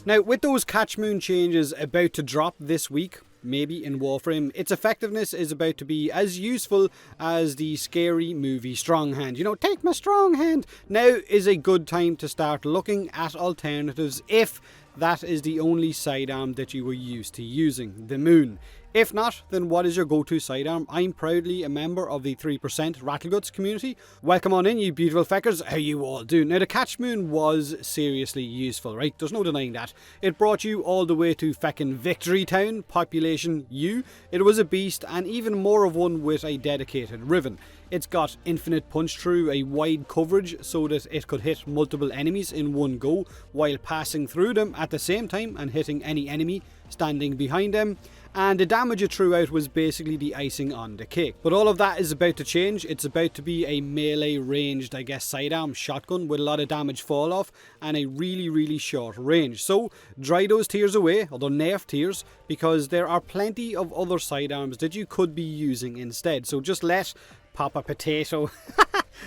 Now, with those Catch Moon changes about to drop this week, maybe in Warframe, its effectiveness is about to be as useful as the scary movie Strong Hand. You know, take my strong hand. Now is a good time to start looking at alternatives if that is the only sidearm that you were used to using, the Moon. If not, then what is your go-to sidearm? I'm proudly a member of the 3% Rattleguts community. Welcome on in, you beautiful feckers. How you all doing? Now, the Catch Moon was seriously useful, right? There's no denying that. It brought you all the way to feckin' Victory Town, population U. It was a beast, and even more of one with a dedicated Riven. It's got infinite punch through, a wide coverage so that it could hit multiple enemies in one go while passing through them at the same time and hitting any enemy standing behind them. And the damage it threw out was basically the icing on the cake. But all of that is about to change. It's about to be a melee ranged, I guess, sidearm shotgun with a lot of damage fall off and a really short range. So dry those tears away, or the nerf tears, because there are plenty of other sidearms that you could be using instead. So just let Papa Potato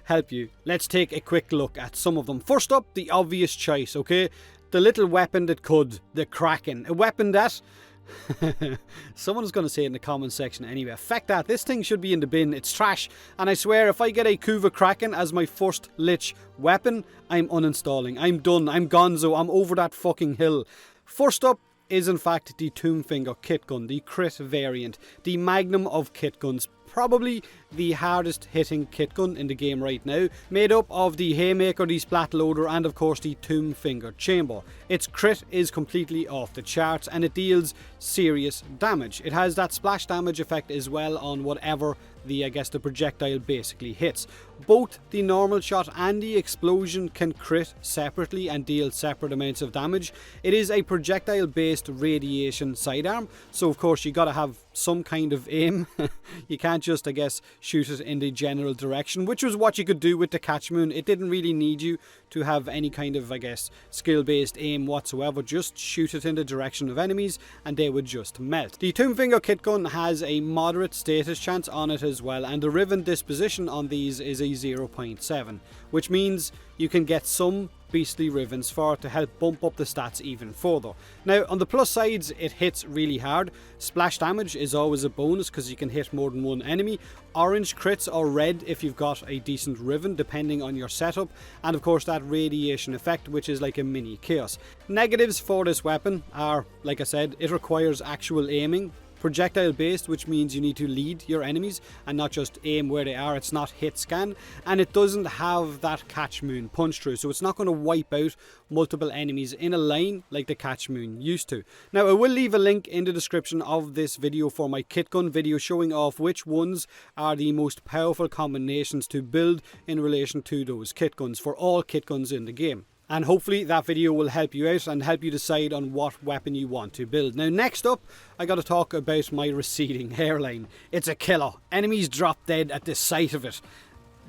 help you. Let's take a quick look at some of them. First up, the obvious choice, okay? The little weapon that could, the Kraken. A weapon that... Someone's going to say it in the comment section anyway. Feck that, this thing should be in the bin, it's trash. And I swear, if I get a Kuva Kraken as my first Lich weapon, I'm uninstalling. I'm done, I'm gonzo, I'm over that fucking hill. First up is in fact the Tombfinger kit gun, the crit variant, the magnum of kit guns. Probably the hardest hitting kit gun in the game right now, made up of the Haymaker, the Splat Loader, and of course the Tombfinger chamber. Its crit is completely off the charts and it deals serious damage. It has that splash damage effect as well on whatever the projectile basically hits. Both the normal shot and the explosion can crit separately and deal separate amounts of damage. It is a projectile based radiation sidearm, so of course you gotta have some kind of aim. You can't just shoot it in the general direction, which was what you could do with the Catch Moon. It didn't really need you to have any kind of skill based aim whatsoever. Just shoot it in the direction of enemies and they would just melt. The Tombfinger kit gun has a moderate status chance on it as well, and the Riven disposition on these is a 0.7, which means you can get some beastly Rivens for it to help bump up the stats even further. Now, on the plus sides, it hits really hard. Splash damage is always a bonus because you can hit more than one enemy. Orange crits or red if you've got a decent Riven, depending on your setup. And of course that radiation effect, which is like a mini chaos. Negatives for this weapon are, like I said, it requires actual aiming. Projectile based, which means you need to lead your enemies and not just aim where they are. It's not hit scan, and it doesn't have that Catch Moon punch through, so it's not going to wipe out multiple enemies in a line like the Catch Moon used to. Now, I will leave a link in the description of this video for my kit gun video showing off which ones are the most powerful combinations to build in relation to those kit guns for all kit guns in the game. And hopefully that video will help you out and help you decide on what weapon you want to build. Now, next up, I got to talk about my receding hairline. It's a killer. Enemies drop dead at the sight of it.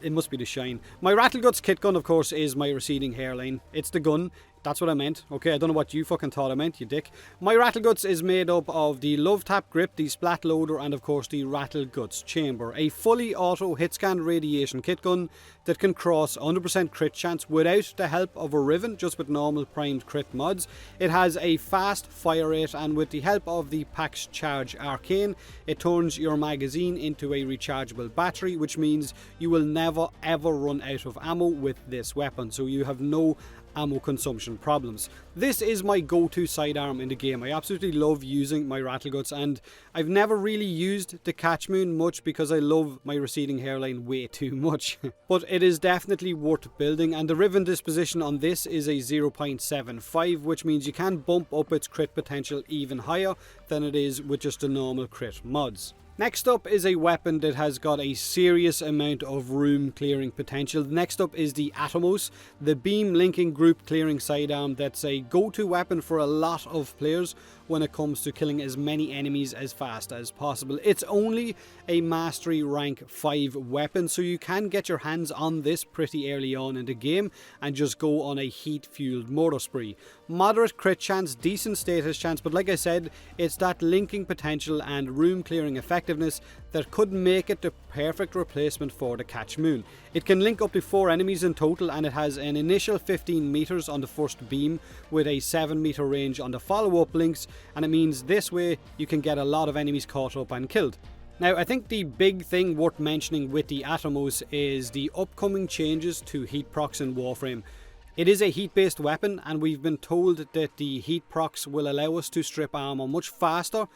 It must be the shine. My Rattleguts kit gun, of course, is my receding hairline. It's the gun. That's what I meant. Okay, I don't know what you fucking thought I meant, you dick. My Rattleguts is made up of the Love Tap grip, the Splat Loader, and of course the Rattleguts chamber. A fully auto hit scan radiation kit gun that can cross 100% crit chance without the help of a Riven, just with normal primed crit mods. It has a fast fire rate, and with the help of the PAX Charge Arcane, it turns your magazine into a rechargeable battery, which means you will never ever run out of ammo with this weapon, so you have no ammo consumption problems. This is my go-to sidearm in the game. I absolutely love using my Rattleguts, and I've never really used the Catch Moon much because I love my receding hairline way too much. But it is definitely worth building, and the Riven disposition on this is a 0.75, which means you can bump up its crit potential even higher than it is with just the normal crit mods. Next up is a weapon that has got a serious amount of room clearing potential. Next up is the Atomos, the beam linking group clearing sidearm that's a go-to weapon for a lot of players when it comes to killing as many enemies as fast as possible. It's only a mastery rank 5 weapon, so you can get your hands on this pretty early on in the game and just go on a heat fueled murder spree. Moderate crit chance, decent status chance, but like I said, it's that linking potential and room clearing effectiveness effectiveness that could make it the perfect replacement for the Catch Moon. It can link up to 4 enemies in total, and it has an initial 15 meters on the first beam with a 7-meter range on the follow-up links, and it means this way you can get a lot of enemies caught up and killed. Now, I think the big thing worth mentioning with the Atomos is the upcoming changes to heat procs in Warframe. It is a heat-based weapon, and we've been told that the heat procs will allow us to strip armor much faster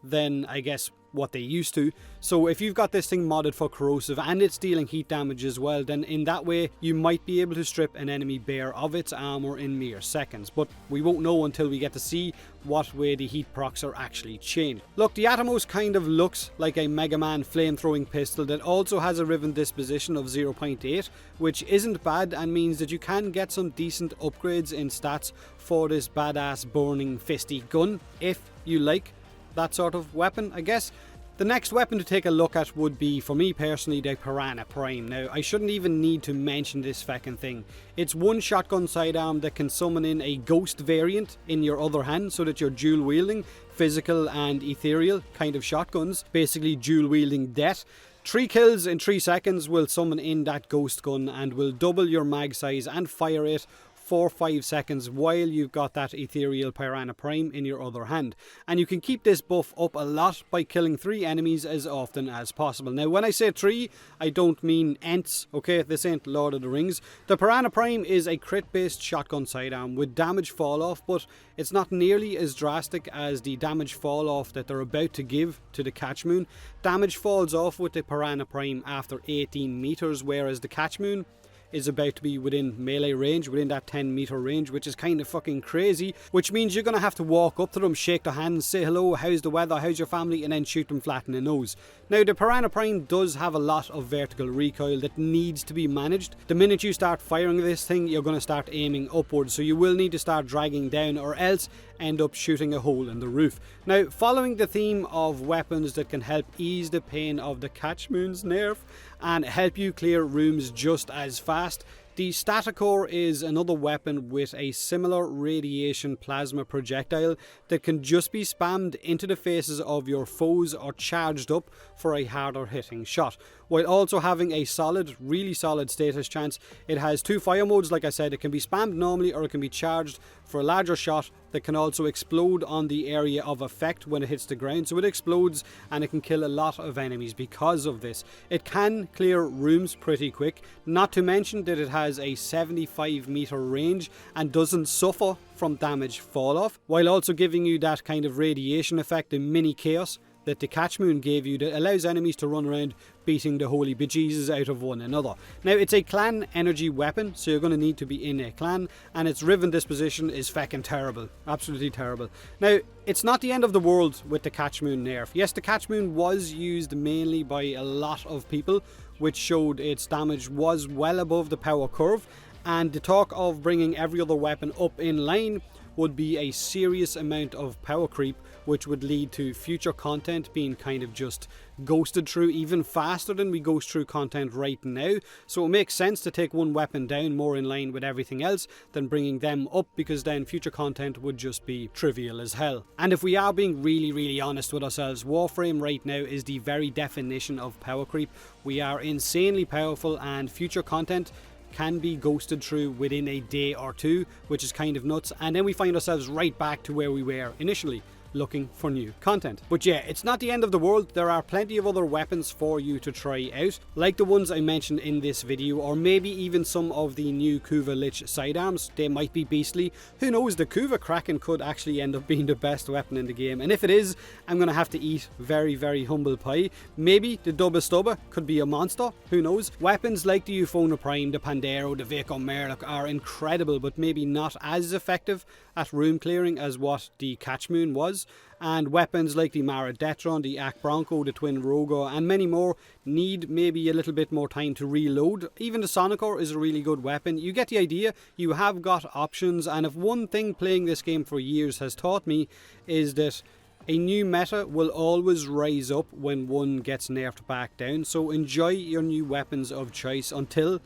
than, I guess, what they used to. So if you've got this thing modded for corrosive and it's dealing heat damage as well, then in that way you might be able to strip an enemy bare of its armor in mere seconds. But we won't know until we get to see what way the heat procs are actually changed. Look, the Atomos kind of looks like a Mega Man flame-throwing pistol that also has a Riven disposition of 0.8, which isn't bad and means that you can get some decent upgrades in stats for this badass burning fisty gun, if you like that sort of weapon, I guess. The next weapon to take a look at would be, for me personally, the Piranha Prime. Now, I shouldn't even need to mention this feckin' thing. It's one shotgun sidearm that can summon in a ghost variant in your other hand, so that you're dual wielding physical and ethereal kind of shotguns, basically dual wielding death. 3 kills in 3 seconds will summon in that ghost gun and will double your mag size and fire rate for 5 seconds while you've got that ethereal Piranha Prime in your other hand. And you can keep this buff up a lot by killing 3 enemies as often as possible. Now, when I say 3, I don't mean ents, okay? This ain't Lord of the Rings. The Piranha Prime is a crit-based shotgun sidearm with damage fall-off, but it's not nearly as drastic as the damage fall-off that they're about to give to the Catch Moon. Damage falls off with the Piranha Prime after 18 meters, whereas the Catch Moon is about to be within melee range, within that 10-meter range, which is kind of fucking crazy, which means you're going to have to walk up to them, shake their hands, say hello, how's the weather, how's your family, and then shoot them flat in the nose. Now, the Piranha Prime does have a lot of vertical recoil that needs to be managed. The minute you start firing this thing, you're going to start aiming upwards, so you will need to start dragging down, or else end up shooting a hole in the roof. Now, following the theme of weapons that can help ease the pain of the Catch Moon's nerf and help you clear rooms just as fast, the Staticore is another weapon with a similar radiation plasma projectile that can just be spammed into the faces of your foes or charged up for a harder hitting shot, while also having a solid, really solid status chance. It has 2 fire modes, like I said. It can be spammed normally or it can be charged for a larger shot that can also explode on the area of effect when it hits the ground. So it explodes and it can kill a lot of enemies because of this. It can clear rooms pretty quick, not to mention that it has a 75-meter range and doesn't suffer from damage fall off, while also giving you that kind of radiation effect in mini chaos that the Catch Moon gave you that allows enemies to run around beating the holy bejesus out of one another. Now, it's a clan energy weapon, so you're going to need to be in a clan, and its Riven disposition is feckin' terrible. Absolutely terrible. Now, it's not the end of the world with the Catch Moon nerf. Yes, the Catch Moon was used mainly by a lot of people, which showed its damage was well above the power curve, and the talk of bringing every other weapon up in line would be a serious amount of power creep, which would lead to future content being kind of just ghosted through even faster than we ghost through content right now. So it makes sense to take one weapon down more in line with everything else than bringing them up, because then future content would just be trivial as hell. And if we are being really honest with ourselves, Warframe right now is the very definition of power creep. We are insanely powerful and future content can be ghosted through within a day or two, which is kind of nuts, and then we find ourselves right back to where we were initially, looking for new content. But yeah, it's not the end of the world. There are plenty of other weapons for you to try out, like the ones I mentioned in this video, or maybe even some of the new Kuva Lich sidearms. They might be beastly. Who knows, the Kuva Kraken could actually end up being the best weapon in the game, and if it is, I'm gonna have to eat very humble pie. Maybe the Dubba Stubba could be a monster, who knows. Weapons like the Euphona Prime, the Pandero, the Vaco Merlock are incredible, but maybe not as effective at room clearing as what the Catch Moon was. And weapons like the Maradetron, the Ak Bronco, the Twin Rogo, and many more need maybe a little bit more time to reload. Even the Sonicore is a really good weapon. You get the idea. You have got options, and if one thing playing this game for years has taught me is that a new meta will always rise up when one gets nerfed back down. So enjoy your new weapons of choice until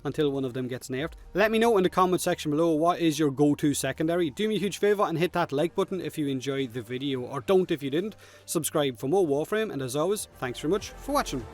until one of them gets nerfed. Let me know in the comment section below what is your go-to secondary. Do me a huge favour and hit that like button if you enjoyed the video, or don't if you didn't. Subscribe for more Warframe, and as always, thanks very much for watching.